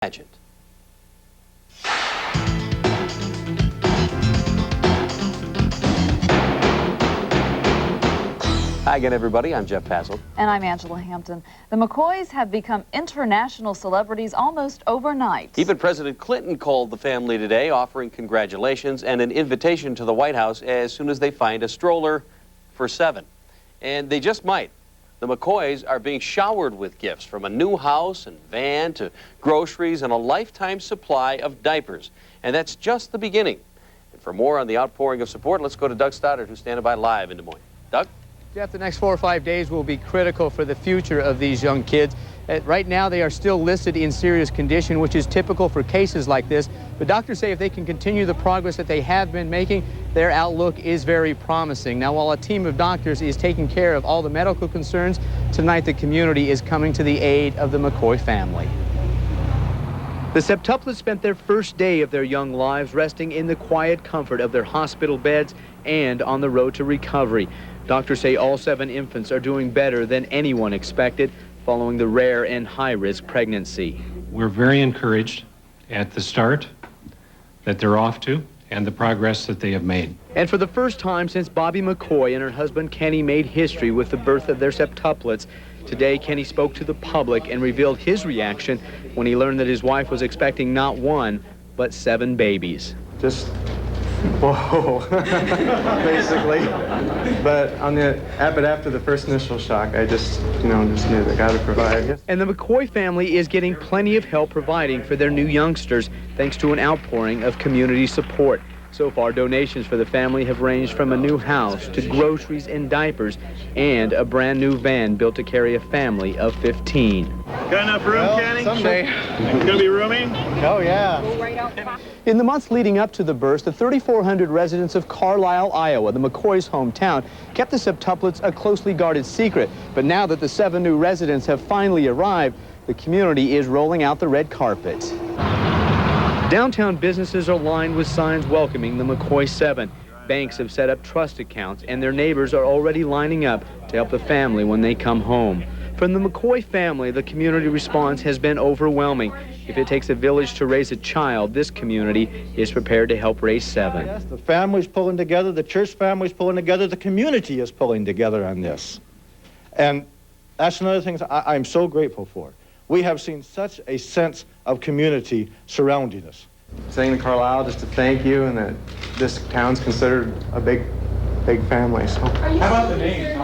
Pageant. Hi again, everybody. I'm Jeff Pazzle. And I'm Angela Hampton. The McCoys have become international celebrities almost overnight. Even President Clinton called the family today, offering congratulations and an invitation to the White House as soon as they find a stroller for 7. And they just might. The McCoys are being showered with gifts, from a new house and van to groceries and a lifetime supply of diapers. And that's just the beginning. And for more on the outpouring of support, let's go to Doug Stoddard, who's standing by live in Des Moines. Doug? Jeff, the next 4 or 5 days will be critical for the future of these young kids. Right now, they are still listed in serious condition, which is typical for cases like this. But doctors say if they can continue the progress that they have been making, their outlook is very promising. Now, while a team of doctors is taking care of all the medical concerns, tonight the community is coming to the aid of the McCoy family. The septuplets spent their first day of their young lives resting in the quiet comfort of their hospital beds and on the road to recovery. Doctors say all 7 infants are doing better than anyone expected following the rare and high-risk pregnancy. We're very encouraged at the start that they're off to and the progress that they have made. And for the first time since Bobby McCoy and her husband Kenny made history with the birth of their septuplets, today Kenny spoke to the public and revealed his reaction when he learned that his wife was expecting not 1, but 7 babies. Just, whoa, basically. But after the first initial shock, I just knew that God would provide. And the McCoy family is getting plenty of help providing for their new youngsters, thanks to an outpouring of community support. So far, donations for the family have ranged from a new house to groceries and diapers and a brand new van built to carry a family of 15. Got enough room, Kenny? Someday. Gonna be roomy? Oh, yeah. In the months leading up to the birth, the 3,400 residents of Carlisle, Iowa, the McCoys' hometown, kept the septuplets a closely guarded secret. But now that the 7 new residents have finally arrived, the community is rolling out the red carpet. Downtown businesses are lined with signs welcoming the McCoy 7. Banks have set up trust accounts, and their neighbors are already lining up to help the family when they come home. From the McCoy family, the community response has been overwhelming. If it takes a village to raise a child, this community is prepared to help raise 7. Yes, the family's pulling together, the church family's pulling together, the community is pulling together on this. And that's another thing I'm so grateful for. We have seen such a sense of community surrounding us. Saying to Carlisle just to thank you, and that this town's considered a big family. So. How about the name?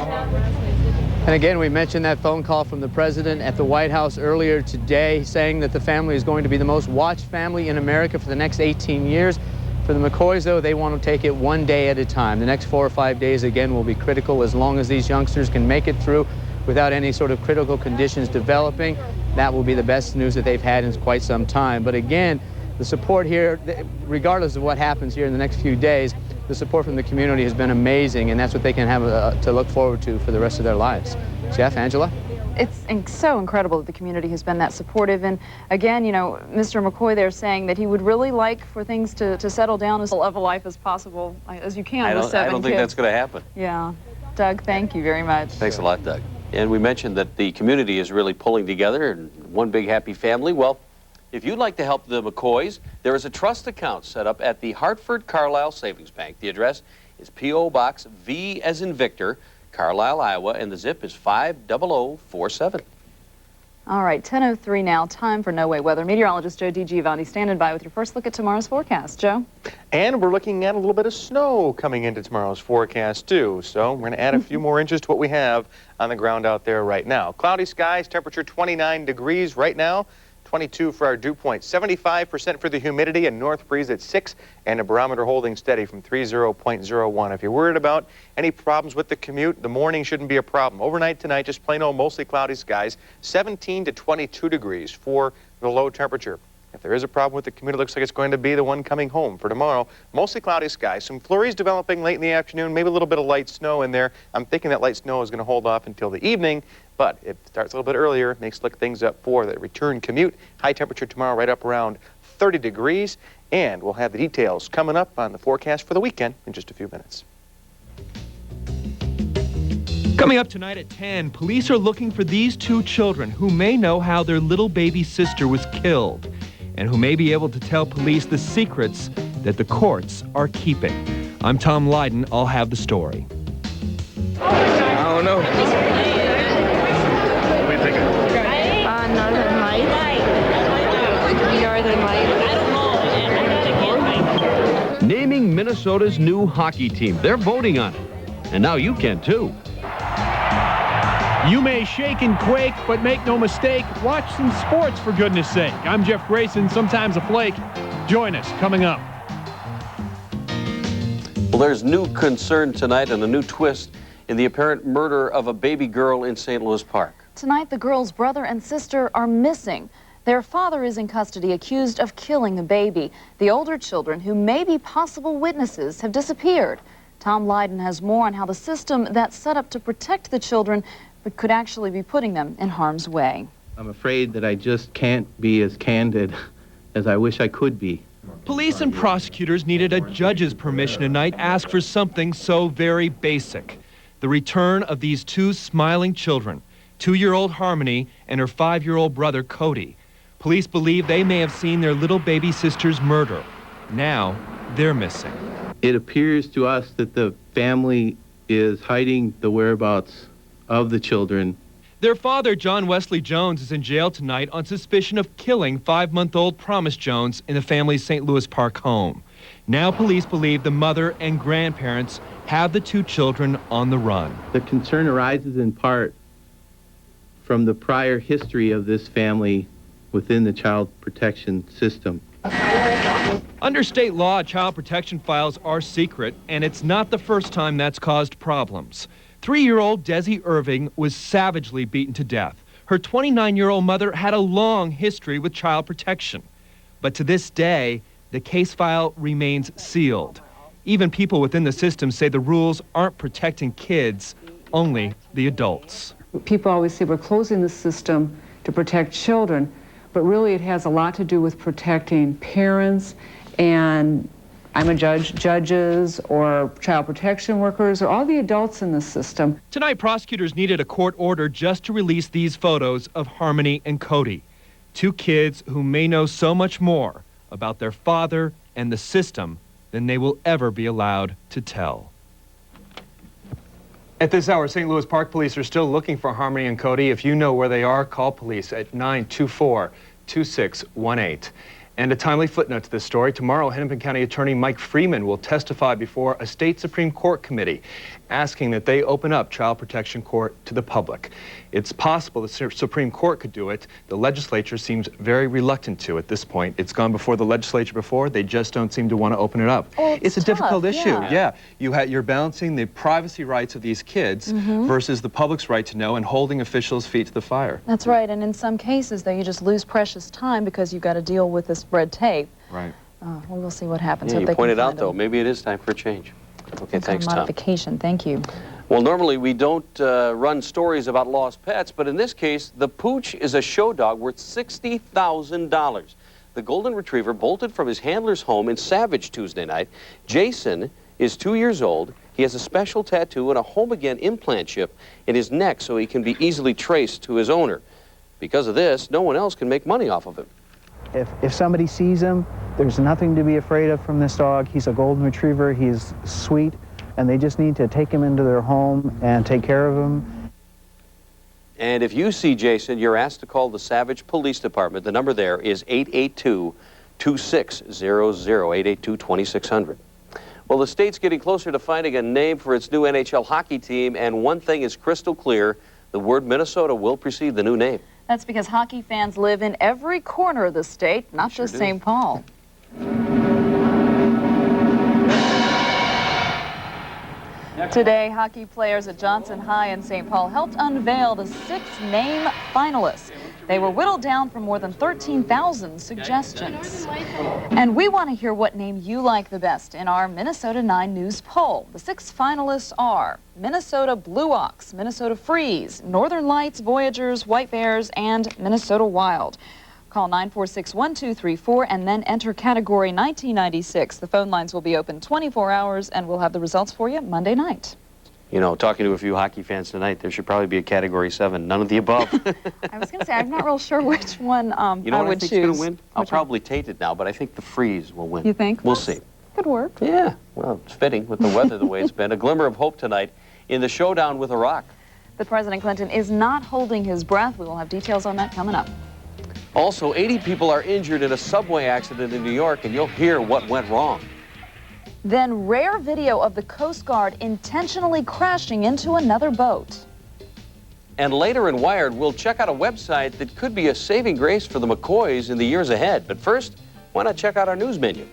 And again, we mentioned that phone call from the president at the White House earlier today, saying that the family is going to be the most watched family in America for the next 18 years. For the McCoys, though, they want to take it one day at a time. The next 4 or 5 days, again, will be critical. As long as these youngsters can make it through without any sort of critical conditions developing, that will be the best news that they've had in quite some time. But again, the support here, regardless of what happens here in the next few days, the support from the community has been amazing, and that's what they can have to look forward to for the rest of their lives. Jeff, Angela? It's so incredible that the community has been that supportive. And again, Mr. McCoy there saying that he would really like for things to settle down as of a life as possible, as you can with 7 I don't think that's going to happen. Yeah. Doug, thank you very much. Thanks a lot, Doug. And we mentioned that the community is really pulling together in one big happy family. Well, if you'd like to help the McCoys, there is a trust account set up at the Hartford Carlisle Savings Bank. The address is P.O. Box V as in Victor, Carlisle, Iowa, and the zip is 50047. All right, 10:03 now, time for No Way Weather. Meteorologist Joe DiGiovanni standing by with your first look at tomorrow's forecast. Joe? And we're looking at a little bit of snow coming into tomorrow's forecast, too. So we're going to add a few more inches to what we have on the ground out there right now. Cloudy skies, temperature 29 degrees right now. 22 for our dew point, 75% for the humidity, and north breeze at 6, and a barometer holding steady from 30.01. If you're worried about any problems with the commute, the morning shouldn't be a problem. Overnight tonight, just plain old mostly cloudy skies, 17 to 22 degrees for the low temperature. If there is a problem with the commute, it looks like it's going to be the one coming home for tomorrow. Mostly cloudy skies, some flurries developing late in the afternoon, maybe a little bit of light snow in there. I'm thinking that light snow is going to hold off until the evening, but it starts a little bit earlier, makes look things up for the return commute. High temperature tomorrow right up around 30 degrees, and we'll have the details coming up on the forecast for the weekend in just a few minutes. Coming up tonight at 10, police are looking for these 2 children who may know how their little baby sister was killed. and who may be able to tell police the secrets that the courts are keeping. I'm Tom Lydon. I'll have the story. I don't know. What do you think? Northern Lights. Northern Lights. Naming Minnesota's new hockey team. They're voting on it. And now you can too. You may shake and quake, but make no mistake, watch some sports for goodness sake. I'm Jeff Grayson, sometimes a flake. Join us coming up. Well, there's new concern tonight and a new twist in the apparent murder of a baby girl in St. Louis Park. Tonight, the girl's brother and sister are missing. Their father is in custody, accused of killing the baby. The older children, who may be possible witnesses, have disappeared. Tom Lydon has more on how the system that's set up to protect the children but could actually be putting them in harm's way. I'm afraid that I just can't be as candid as I wish I could be. Police and prosecutors needed a judge's permission tonight to ask for something so very basic. The return of these two smiling children, 2-year-old Harmony and her 5-year-old brother Cody. Police believe they may have seen their little baby sister's murder. Now, they're missing. It appears to us that the family is hiding the whereabouts of the children. Their father, John Wesley Jones, is in jail tonight on suspicion of killing 5-month-old Promise Jones in the family's St. Louis Park home. Now police believe the mother and grandparents have the two children on the run. The concern arises in part from the prior history of this family within the child protection system. Under state law, child protection files are secret, and it's not the first time that's caused problems. 3-year-old Desi Irving was savagely beaten to death. Her 29-year-old mother had a long history with child protection. But to this day, the case file remains sealed. Even people within the system say the rules aren't protecting kids, only the adults. People always say we're closing the system to protect children, but really it has a lot to do with protecting parents and judges or child protection workers or all the adults in the system. Tonight, prosecutors needed a court order just to release these photos of Harmony and Cody, two kids who may know so much more about their father and the system than they will ever be allowed to tell. At this hour, St. Louis Park Police are still looking for Harmony and Cody. If you know where they are, call police at 924-2618. And a timely footnote to this story. Tomorrow, Hennepin County Attorney Mike Freeman will testify before a state Supreme Court committee asking that they open up child protection court to the public. It's possible the Supreme Court could do it. The legislature seems very reluctant to at this point. It's gone before the legislature before. They just don't seem to want to open it up. Oh, it's a tough, difficult issue. yeah. You're balancing the privacy rights of these kids versus the public's right to know and holding officials' feet to the fire. That's right, and in some cases, though, you just lose precious time because you've got to deal with this red tape. Right. Well, we'll see what happens. Yeah, Hope you they can pointed out, find though, them. maybe it is time for a change. Okay, thanks, Tom. Modification, thank you. Well, normally we don't run stories about lost pets, but in this case, the Pooch is a show dog worth $60,000. The golden retriever bolted from his handler's home in Savage Tuesday night. Jason is 2 years old. He has a special tattoo and a Home Again implant chip in his neck so he can be easily traced to his owner. Because of this, no one else can make money off of him. If somebody sees him, there's nothing to be afraid of from this dog. He's a golden retriever. He's sweet, and they just need to take him into their home and take care of him. And if you see Jason, you're asked to call the Savage Police Department. The number there is 882-2600, 882-2600. Well, the state's getting closer to finding a name for its new NHL hockey team, and one thing is crystal clear. The word Minnesota will precede the new name. That's because hockey fans live in every corner of the state, not just St. Paul. Today, hockey players at Johnson High in St. Paul helped unveil the 6 name finalists. They were whittled down from more than 13,000 suggestions. And we want to hear what name you like the best in our Minnesota 9 News poll. The 6 finalists are Minnesota Blue Ox, Minnesota Freeze, Northern Lights, Voyagers, White Bears, and Minnesota Wild. Call 946-1234 and then enter category 1996. The phone lines will be open 24 hours and we'll have the results for you Monday night. You know, talking to a few hockey fans tonight, there should probably be a Category 7. None of the above. I was going to say, I'm not real sure which one You know I what would I think's choose. going to win? I'll probably take it now, but I think the Freeze will win. You think? We'll see. Good work. Yeah, well, it's fitting with the weather the way it's been. A glimmer of hope tonight in the showdown with Iraq. But President Clinton is not holding his breath. We will have details on that coming up. Also, 80 people are injured in a subway accident in New York, and you'll hear what went wrong. Then rare video of the Coast Guard intentionally crashing into another boat. And later in Wired, we'll check out a website that could be a saving grace for the McCoys in the years ahead. But first, why not check out our news menu?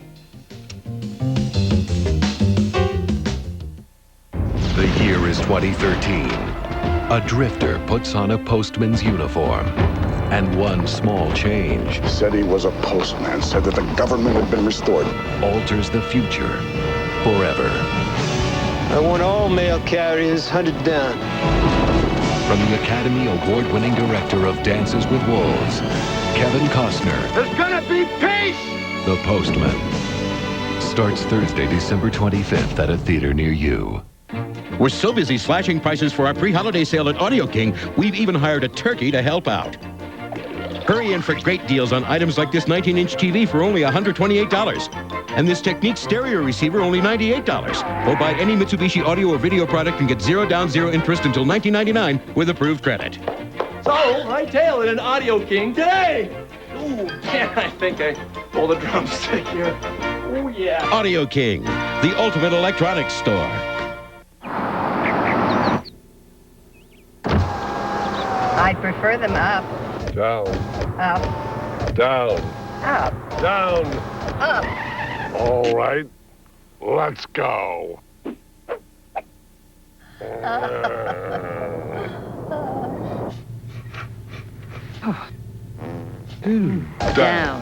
The year is 2013. A drifter puts on a postman's uniform. And one small change. Said he was a postman, said that the government had been restored. Alters the future forever. I want all mail carriers hunted down. From the Academy Award-winning director of Dances with Wolves, Kevin Costner. There's gonna be peace! The Postman. Starts Thursday, December 25th at a theater near you. We're so busy slashing prices for our pre-holiday sale at Audio King, we've even hired a turkey to help out. Hurry in for great deals on items like this 19-inch TV for only $128. And this Technique stereo receiver only $98. Or buy any Mitsubishi audio or video product and get 0 down, 0 interest until $19.99 with approved credit. So, I tail in an Audio King today. Ooh, man, I think I pulled a drumstick here. Oh, yeah. Audio King, the ultimate electronics store. I'd prefer them up. Down. Up. Down. Up. Down. Up. All right. Let's go. Down.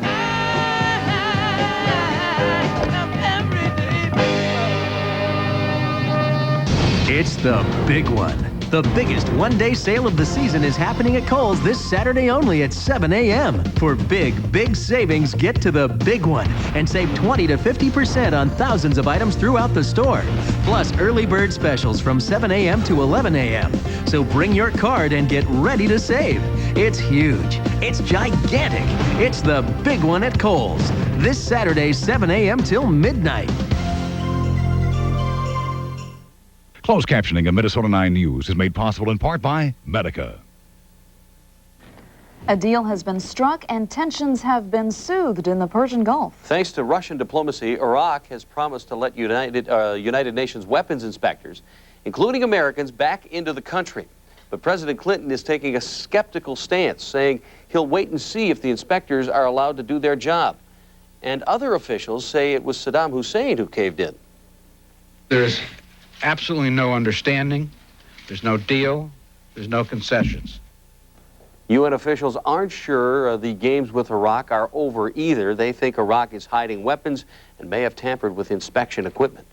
It's the big one. The biggest one-day sale of the season is happening at Kohl's this Saturday only at 7 a.m. For big savings, get to the big one and save 20 to 50% on thousands of items throughout the store. Plus early bird specials from 7 a.m. to 11 a.m. So bring your card and get ready to save. It's huge. It's gigantic. It's the big one at Kohl's. This Saturday, 7 a.m. till midnight. Closed captioning of Minnesota 9 News is made possible in part by Medica. A deal has been struck and tensions have been soothed in the Persian Gulf. Thanks to Russian diplomacy, Iraq has promised to let United Nations weapons inspectors, including Americans, back into the country. But President Clinton is taking a skeptical stance, saying he'll wait and see if the inspectors are allowed to do their job. And other officials say it was Saddam Hussein who caved in. There's absolutely no understanding. There's no deal. There's no concessions. UN officials aren't sure the games with Iraq are over either. They think Iraq is hiding weapons and may have tampered with inspection equipment.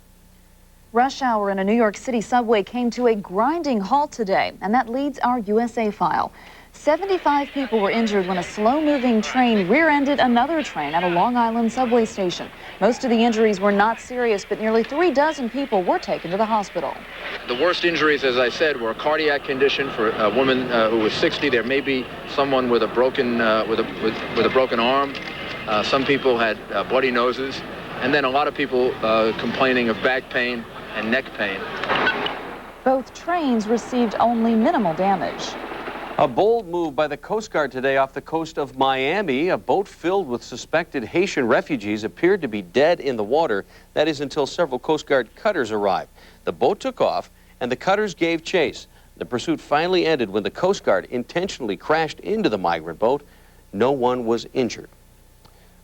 Rush hour in a New York City subway came to a grinding halt today, and that leads our USA file. 75 people were injured when a slow-moving train rear-ended another train at a Long Island subway station. Most of the injuries were not serious, but nearly 36 people were taken to the hospital. The worst injuries, as I said, were a cardiac condition for a woman who was 60. There may be someone with a broken with a broken arm. Some people had bloody noses, and then a lot of people complaining of back pain and neck pain. Both trains received only minimal damage. A bold move by the Coast Guard today off the coast of Miami. A boat filled with suspected Haitian refugees appeared to be dead in the water. That is until several Coast Guard cutters arrived. The boat took off and the cutters gave chase. The pursuit finally ended when the Coast Guard intentionally crashed into the migrant boat. No one was injured.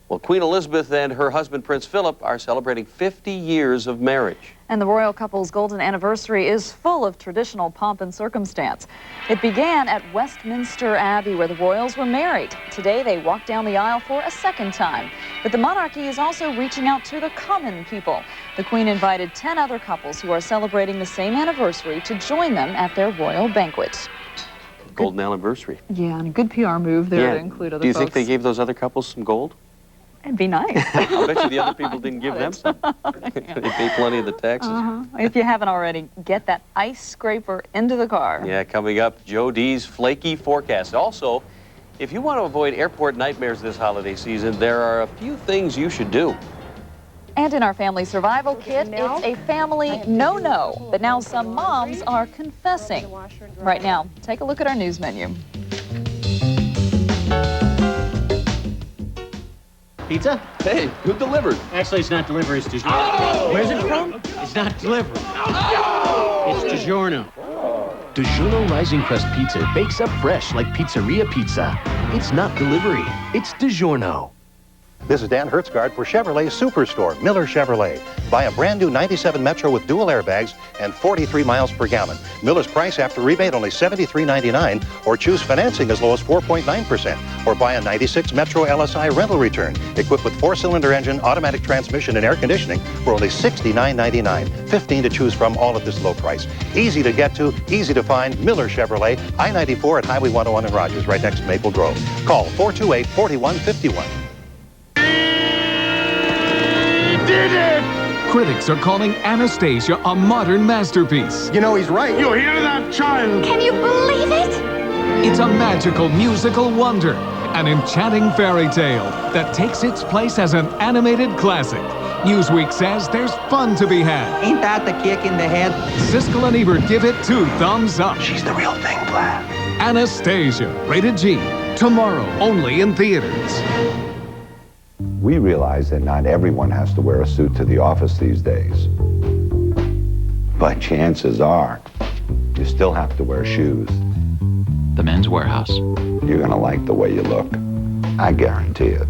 Well, Queen Elizabeth and her husband, Prince Philip, are celebrating 50 years of marriage. And the royal couple's golden anniversary is full of traditional pomp and circumstance. It began at Westminster Abbey, where the royals were married. Today, they walk down the aisle for a second time. But the monarchy is also reaching out to the common people. The Queen invited 10 other couples who are celebrating the same anniversary to join them at their royal banquet. Golden anniversary. Yeah, and a good PR move there to include other folks. Do you think they gave those other couples some gold? It'd be nice. I bet you the other people didn't give them some. They pay plenty of the taxes. If you haven't already, get that ice scraper into the car. Yeah, coming up, Joe D's flaky forecast. Also, if you want to avoid airport nightmares this holiday season, there are a few things you should do. And in our family survival kit, it's a family no-no. But now some moms are confessing. Right now, take a look at our news menu. Pizza? Hey, who delivered? Actually, it's not delivery, it's DiGiorno. Oh! Where's it from? It's not delivery. Oh! It's DiGiorno. DiGiorno Rising Crust Pizza bakes up fresh like pizzeria pizza. It's not delivery, it's DiGiorno. This is Dan Hertzgaard for Chevrolet Superstore, Miller Chevrolet. Buy a brand new 97 Metro with dual airbags and 43 miles per gallon. Miller's price after rebate only $73.99, or choose financing as low as 4.9%. Or buy a 96 Metro LSI rental return, equipped with 4-cylinder engine, automatic transmission, and air conditioning for only $69.99. 15 to choose from, all at this low price. Easy to get to, easy to find. Miller Chevrolet, I-94 at Highway 101 in Rogers, right next to Maple Grove. Call 428-4151. Did it! Critics are calling Anastasia a modern masterpiece. You know, he's right. You hear that, child? Can you believe it? It's a magical musical wonder, an enchanting fairy tale that takes its place as an animated classic. Newsweek says there's fun to be had. Ain't that the kick in the head? Siskel and Ebert give it 2 thumbs up. She's the real thing, Vlad. Anastasia, rated G. Tomorrow, only in theaters. We realize that not everyone has to wear a suit to the office these days. But chances are, you still have to wear shoes. The Men's Warehouse. You're gonna like the way you look. I guarantee it.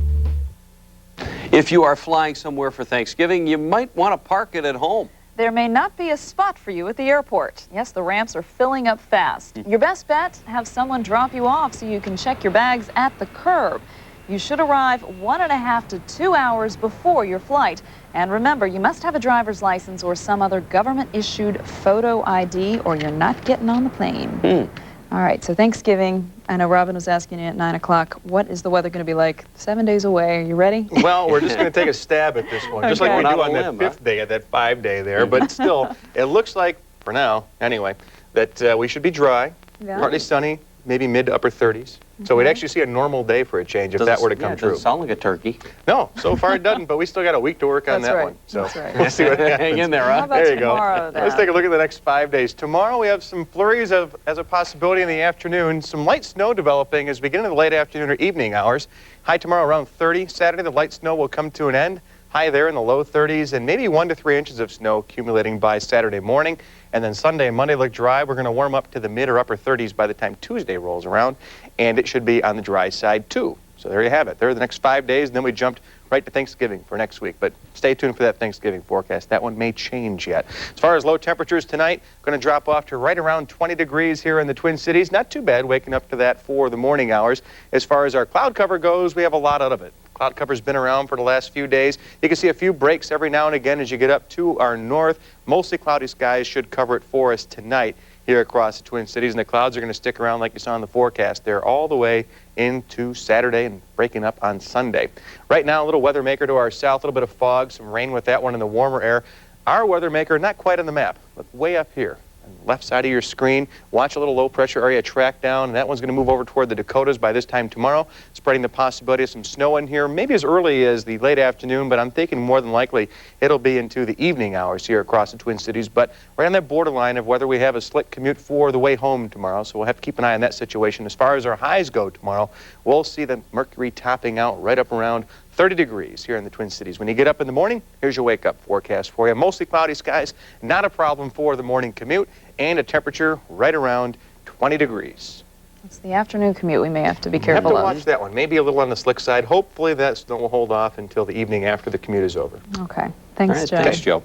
If you are flying somewhere for Thanksgiving, you might want to park it at home. There may not be a spot for you at the airport. Yes, the ramps are filling up fast. Your best bet, have someone drop you off so you can check your bags at the curb. You should arrive 1.5 to 2 hours before your flight. And remember, you must have a driver's license or some other government-issued photo ID, or you're not getting on the plane. All right, so Thanksgiving. I know Robin was asking you at 9 o'clock, what is the weather going to be like 7 days away? Are you ready? Well, we're just going to take a stab at this one, just like we do on that 5th day, at that 5-day there. But still, it looks like, for now, anyway, that we should be dry, partly sunny, maybe mid to upper 30s. So we'd actually see a normal day for a change if that were to come true. Doesn't sound like a turkey. No, so far it doesn't, but we still got a week to work on that one. So we'll see what happens. Hang in there, huh? How about there you tomorrow, go. Let's take a look at the next 5 days. Tomorrow we have some flurries as a possibility in the afternoon. Some light snow developing as we get into the late afternoon or evening hours. High tomorrow around 30. Saturday the light snow will come to an end. High there in the low 30s, and maybe 1 to 3 inches of snow accumulating by Saturday morning. And then Sunday and Monday look dry. We're going to warm up to the mid or upper 30s by the time Tuesday rolls around, and it should be on the dry side too. So there you have it. There are the next 5 days, and then we jumped right to Thanksgiving for next week. But stay tuned for that Thanksgiving forecast. That one may change yet. As far as low temperatures tonight, going to drop off to right around 20 degrees here in the Twin Cities. Not too bad, waking up to that for the morning hours. As far as our cloud cover goes, we have a lot out of it. Cloud cover's been around for the last few days. You can see a few breaks every now and again as you get up to our north. Mostly cloudy skies should cover it for us tonight here across the Twin Cities, and the clouds are going to stick around like you saw in the forecast there all the way into Saturday and breaking up on Sunday. Right now, a little weather maker to our south, a little bit of fog, some rain with that one in the warmer air. Our weather maker, not quite on the map, but way up here. On the left side of your screen, watch a little low pressure area track down, and that one's going to move over toward the Dakotas by this time tomorrow, spreading the possibility of some snow in here, maybe as early as the late afternoon, but I'm thinking more than likely it'll be into the evening hours here across the Twin Cities, but right on that borderline of whether we have a slick commute for the way home tomorrow, so we'll have to keep an eye on that situation. As far as our highs go tomorrow, we'll see the mercury topping out right up around 30 degrees here in the Twin Cities. When you get up in the morning, here's your wake-up forecast for you. Mostly cloudy skies, not a problem for the morning commute, and a temperature right around 20 degrees. It's the afternoon commute we may have to be careful of. of. Watch that one. Maybe a little on the slick side. Hopefully that snow will hold off until the evening after the commute is over. Okay. Thanks, Joe. Thanks, Joe.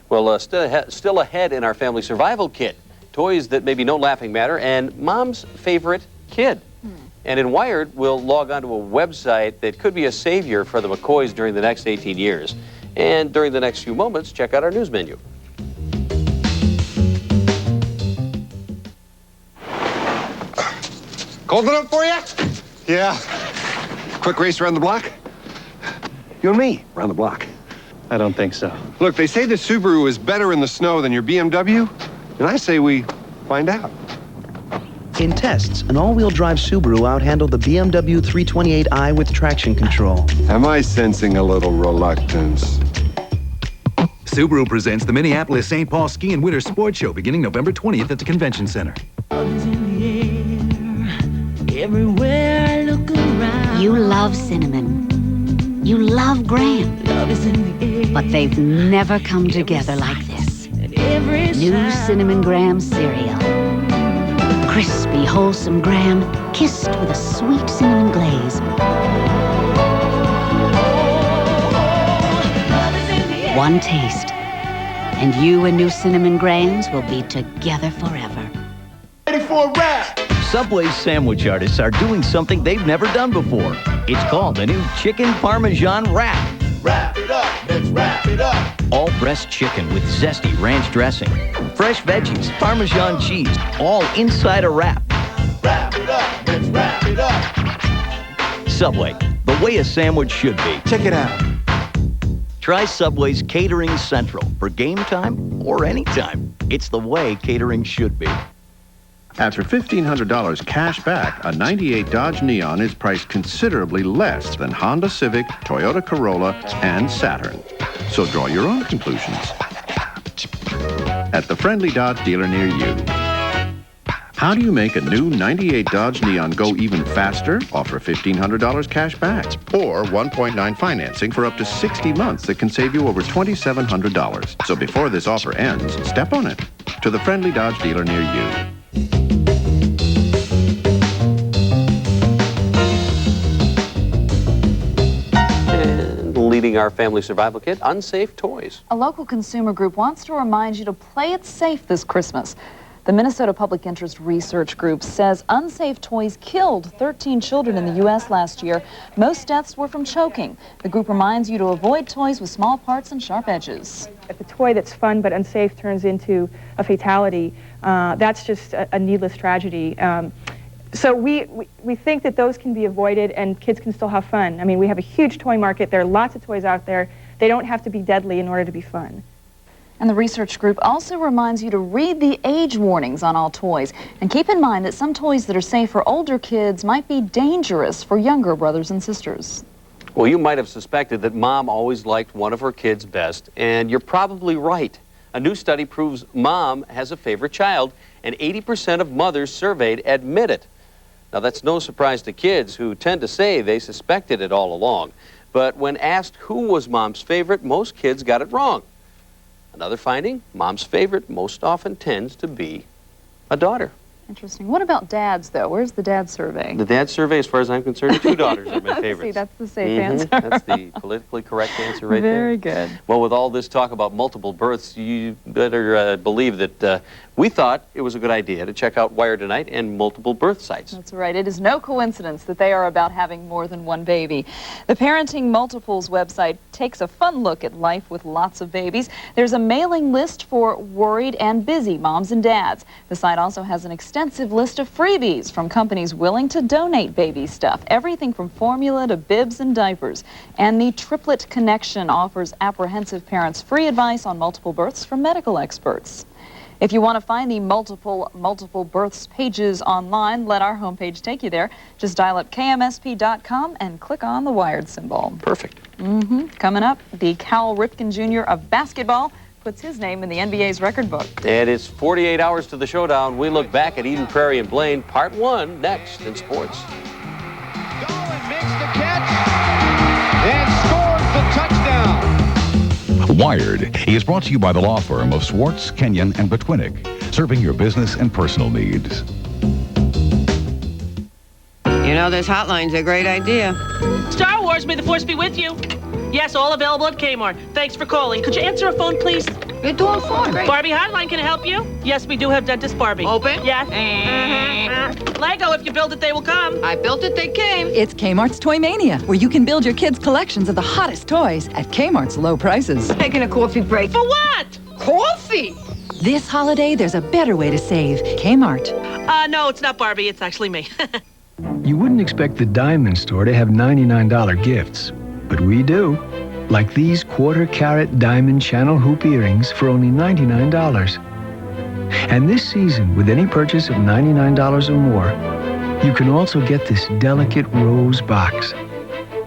Well, still ahead in our family survival kit. Toys that may be no laughing matter, and Mom's favorite kid. And in Wired, we'll log onto a website that could be a savior for the McCoys during the next 18 years. And during the next few moments, check out our news menu. Cold enough for you? Yeah. Quick race around the block? You and me, around the block. I don't think so. Look, they say the Subaru is better in the snow than your BMW, and I say we find out. In tests, an all-wheel drive Subaru outhandled the BMW 328i with traction control. Am I sensing a little reluctance? Subaru presents the Minneapolis-St. Paul Ski and Winter Sports Show beginning November 20th at the Convention Center. Everywhere I look around. You love cinnamon. You love Graham. Love is in the air. But they've never come together like this. New Cinnamon Graham cereal. Crispy, wholesome Graham, kissed with a sweet cinnamon glaze. One taste, and you and New Cinnamon Grahams will be together forever. Ready for a wrap! Subway's sandwich artists are doing something they've never done before. It's called the new Chicken Parmesan Wrap. Wrap it up, let's wrap it up. All breast chicken with zesty ranch dressing, fresh veggies, Parmesan cheese, all inside a wrap. Wrap it up, let's wrap it up. Subway, the way a sandwich should be. Check it out. Try Subway's Catering Central for game time or anytime. It's the way catering should be. After $1,500 cash back, a 98 Dodge Neon is priced considerably less than Honda Civic, Toyota Corolla, and Saturn. So draw your own conclusions at the friendly Dodge dealer near you. How do you make a new 98 Dodge Neon go even faster? Offer $1,500 cash back or 1.9 financing for up to 60 months that can save you over $2,700. So before this offer ends, step on it to the friendly Dodge dealer near you. Leading our family survival kit, unsafe toys. A local consumer group wants to remind you to play it safe this Christmas. The Minnesota Public Interest Research Group says unsafe toys killed 13 children in the U.S. last year. Most deaths were from choking. The group reminds you to avoid toys with small parts and sharp edges. If a toy that's fun but unsafe turns into a fatality, that's just a needless tragedy. So we think that those can be avoided and kids can still have fun. I mean, we have a huge toy market. There are lots of toys out there. They don't have to be deadly in order to be fun. And the research group also reminds you to read the age warnings on all toys. And keep in mind that some toys that are safe for older kids might be dangerous for younger brothers and sisters. Well, you might have suspected that Mom always liked one of her kids best, and you're probably right. A new study proves Mom has a favorite child, and 80% of mothers surveyed admit it. Now, that's no surprise to kids who tend to say they suspected it all along. But when asked who was Mom's favorite, most kids got it wrong. Another finding, Mom's favorite most often tends to be a daughter. Interesting. What about dads, though? Where's the dad survey? The dad survey, as far as I'm concerned, 2 daughters are my favorites. See, that's the safe answer. That's the politically correct answer right there. Very good. Well, with all this talk about multiple births, you better believe that we thought it was a good idea to check out Wired Tonight and multiple birth sites. That's right. It is no coincidence that they are about having more than one baby. The Parenting Multiples website takes a fun look at life with lots of babies. There's a mailing list for worried and busy moms and dads. The site also has an extensive list of freebies from companies willing to donate baby stuff, everything from formula to bibs and diapers. And the Triplet Connection offers apprehensive parents free advice on multiple births from medical experts. If you want to find the multiple births pages online, let our homepage take you there. Just dial up KMSP.com and click on the Wired symbol. Perfect. Coming up, the Cal Ripken Jr. of basketball puts his name in the NBA's record book. And it's 48 hours to the showdown. We look back at Eden Prairie and Blaine, part 1, next in sports. Dolan makes the catch and scores the touchdown. Wired is brought to you by the law firm of Swartz, Kenyon, and Botwinick, serving your business and personal needs. You know, this hotline's a great idea. Star Wars, may the force be with you. Yes, all available at Kmart. Thanks for calling. Could you answer a phone, please? You're doing fine. Barbie Hotline, can I help you? Yes, we do have Dentist Barbie. Open? Yes. Lego, if you build it, they will come. I built it, they came. It's Kmart's Toy Mania, where you can build your kids' collections of the hottest toys at Kmart's low prices. Taking a coffee break. For what? Coffee! This holiday, there's a better way to save. Kmart. No, it's not Barbie. It's actually me. You wouldn't expect the diamond store to have $99 gifts. but we do. Like these quarter-carat diamond channel hoop earrings for only $99. And this season, with any purchase of $99 or more, you can also get this delicate rose box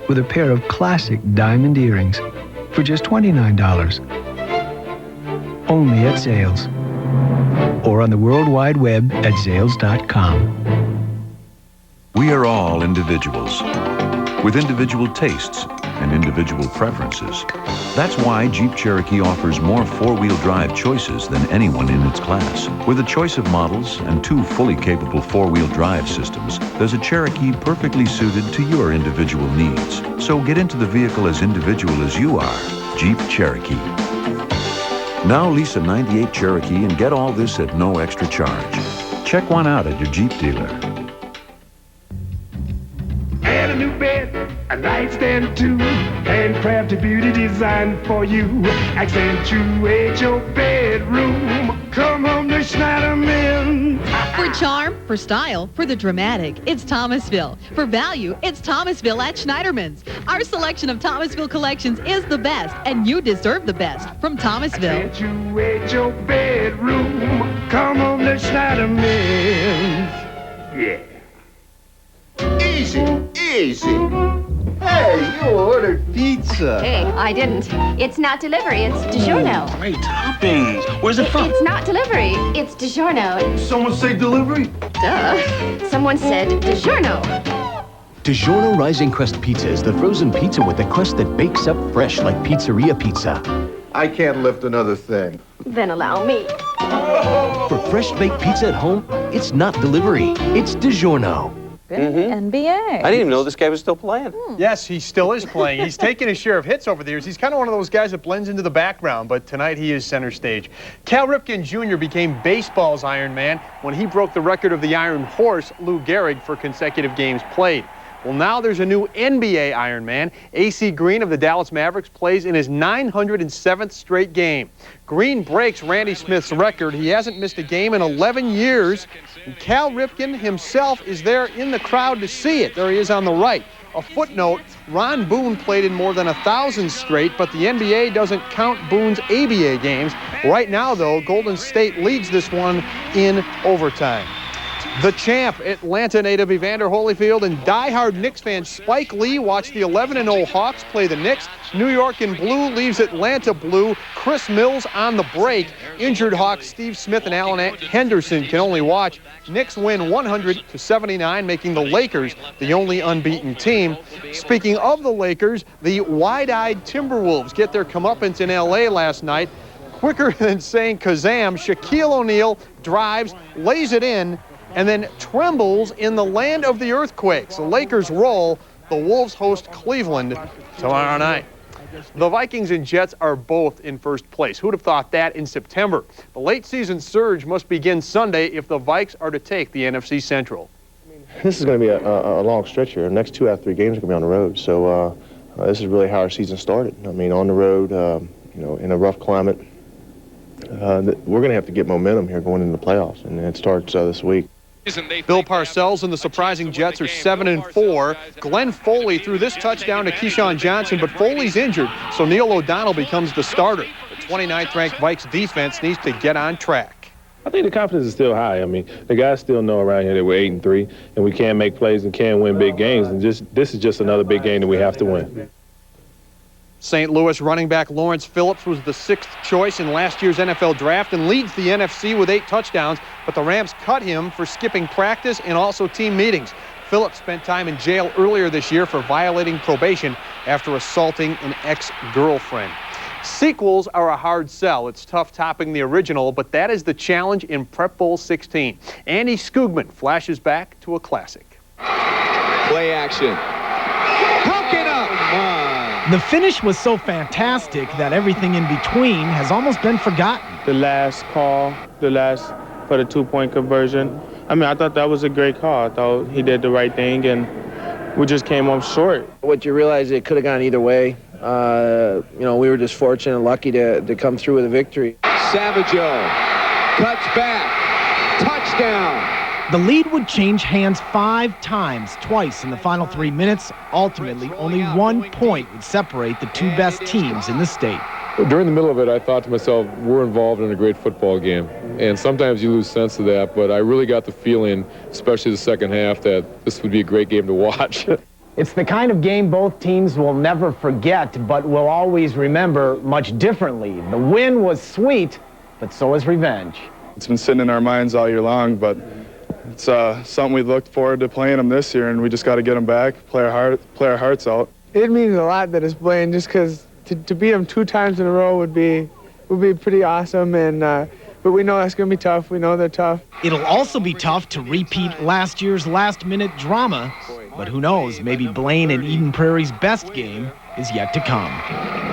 with a pair of classic diamond earrings for just $29. Only at Zales. Or on the World Wide Web at Zales.com. We are all individuals, with individual tastes and individual preferences. That's why Jeep Cherokee offers more four-wheel drive choices than anyone in its class. With a choice of models and 2 fully capable four-wheel drive systems, there's a Cherokee perfectly suited to your individual needs. So get into the vehicle as individual as you are. Jeep Cherokee. Now lease a 98 Cherokee and get all this at no extra charge. Check one out at your Jeep dealer. Add a new bed, a nightstand too, handcrafted beauty design for you. Accentuate your bedroom. Come home to Schneiderman. For charm, for style, for the dramatic, it's Thomasville. For value, it's Thomasville at Schneiderman's. Our selection of Thomasville collections is the best, and you deserve the best from Thomasville. Accentuate your bedroom. Come home to Schneiderman's. Yeah. Easy, easy. Hey, you ordered pizza. Hey, I didn't. It's not delivery, it's DiGiorno. Great toppings. Where's it from? It's not delivery, it's DiGiorno. Someone say delivery? Duh. Someone said DiGiorno. DiGiorno Rising Crust Pizza is the frozen pizza with a crust that bakes up fresh like pizzeria pizza. I can't lift another thing. Then allow me. For fresh baked pizza at home, it's not delivery, it's DiGiorno. NBA. I didn't even know this guy was still playing. Yes, he still is playing. He's taken his share of hits over the years. He's kind of one of those guys that blends into the background, but tonight he is center stage. Cal Ripken Jr. became baseball's Iron Man when he broke the record of the Iron Horse, Lou Gehrig, for consecutive games played. Well, now there's a new NBA Iron Man. AC Green of the Dallas Mavericks plays in his 907th straight game. Green breaks Randy Smith's record. He hasn't missed a game in 11 years. And Cal Ripken himself is there in the crowd to see it. There he is on the right. A footnote, Ron Boone played in more than 1,000 straight, but the NBA doesn't count Boone's ABA games. Right now, though, Golden State leads this one in overtime. The champ, Atlanta native Evander Holyfield, and diehard Knicks fan Spike Lee watch the 11-0 Hawks play the Knicks. New York in blue leaves Atlanta blue. Chris Mills on the break. Injured Hawks Steve Smith and Alan Henderson can only watch. Knicks win 100-79, making the Lakers the only unbeaten team. Speaking of the Lakers, the wide-eyed Timberwolves get their comeuppance in L.A. last night. Quicker than saying Kazam, Shaquille O'Neal drives, lays it in, and then trembles in the land of the earthquakes. The Lakers roll. The Wolves host Cleveland tomorrow night. The Vikings and Jets are both in first place. Who'd have thought that in September? The late season surge must begin Sunday if the Vikes are to take the NFC Central. This is going to be a long stretch here. The next 2 out of 3 games are going to be on the road. So this is really how our season started. I mean, on the road, you know, in a rough climate. We're going to have to get momentum here going into the playoffs, and it starts this week. Bill Parcells and the surprising Jets are 7-4. Glenn Foley threw this touchdown to Keyshawn Johnson, but Foley's injured, so Neil O'Donnell becomes the starter. The 29th-ranked Vikes defense needs to get on track. I think the confidence is still high. I mean, the guys still know around here that we're 8-3, and we can make plays and can win big games, and this is just another big game that we have to win. St. Louis running back Lawrence Phillips was the 6th choice in last year's NFL draft and leads the NFC with 8 touchdowns, but the Rams cut him for skipping practice and also team meetings. Phillips spent time in jail earlier this year for violating probation after assaulting an ex-girlfriend. Sequels are a hard sell. It's tough topping the original, but that is the challenge in Prep Bowl 16. Andy Skoogman flashes back to a classic. Play action. Broken up. The finish was so fantastic that everything in between has almost been forgotten. The last call, for the 2-point conversion, I mean, I thought that was a great call. I thought he did the right thing, and we just came up short. What you realize, it could have gone either way. You know, we were just fortunate and lucky to come through with a victory. Savageau cuts back. Touchdown. The lead would change hands 5 times, twice in the final 3 minutes. Ultimately, only 1 point would separate the 2 best teams in the state. During the middle of it, I thought to myself, we're involved in a great football game. And sometimes you lose sense of that, but I really got the feeling, especially the second half, that this would be a great game to watch. It's the kind of game both teams will never forget, but will always remember much differently. The win was sweet, but so is revenge. It's been sitting in our minds all year long, but it's something we looked forward to playing them this year, and we just got to get them back, play our hearts out. It means a lot that it's playing, just because to beat them 2 times in a row would be pretty awesome, and but we know that's going to be tough. We know they're tough. It'll also be tough to repeat last year's last-minute drama, but who knows, maybe Blaine and Eden Prairie's best game is yet to come.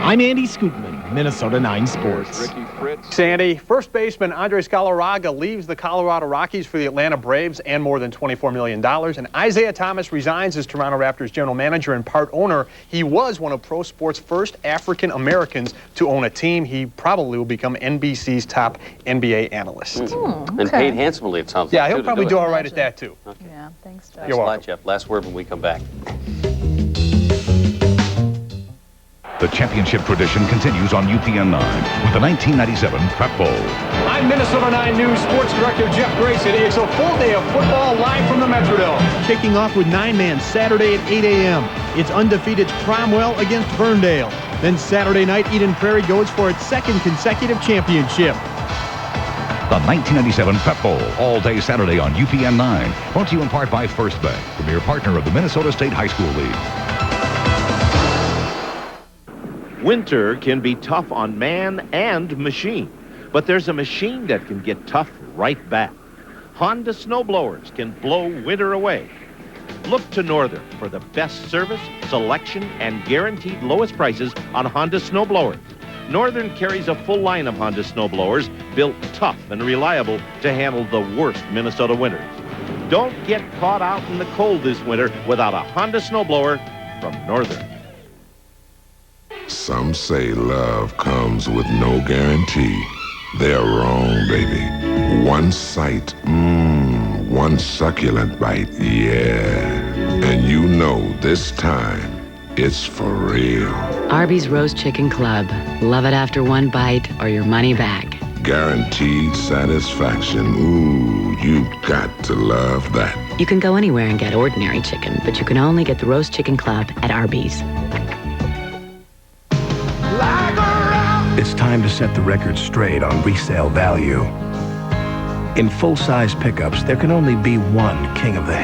I'm Andy Scoopman, Minnesota 9 Sports. Sandy, first baseman Andres Galarraga leaves the Colorado Rockies for the Atlanta Braves and more than $24 million. And Isaiah Thomas resigns as Toronto Raptors general manager and part owner. He was one of pro sports' first African Americans to own a team. He probably will become NBC's top NBA analyst. And paid handsomely, it sounds like. Yeah, he'll probably do all right at that, too. Okay. Yeah, thanks, Jeff. Thanks a lot, Jeff. Last word when we come back. The championship tradition continues on UPN 9 with the 1997 Prep Bowl. I'm Minnesota 9 News Sports Director Jeff Grayson. It's a full day of football live from the Metrodome. Kicking off with 9-man Saturday at 8 a.m. It's undefeated Cromwell against Ferndale. Then Saturday night, Eden Prairie goes for its 2nd consecutive championship. The 1997 Prep Bowl, all day Saturday on UPN 9. Brought to you in part by First Bank, premier partner of the Minnesota State High School League. Winter can be tough on man and machine, but there's a machine that can get tough right back. Honda snowblowers can blow winter away. Look to Northern for the best service, selection, and guaranteed lowest prices on Honda snowblowers. Northern carries a full line of Honda snowblowers built tough and reliable to handle the worst Minnesota winters. Don't get caught out in the cold this winter without a Honda snowblower from Northern. Some say love comes with no guarantee. They're wrong, baby. One sight, one succulent bite, yeah. And you know this time, it's for real. Arby's Roast Chicken Club. Love it after one bite or your money back. Guaranteed satisfaction. Ooh, you've got to love that. You can go anywhere and get ordinary chicken, but you can only get the Roast Chicken Club at Arby's. It's time to set the record straight on resale value. In full-size pickups, there can only be one king of the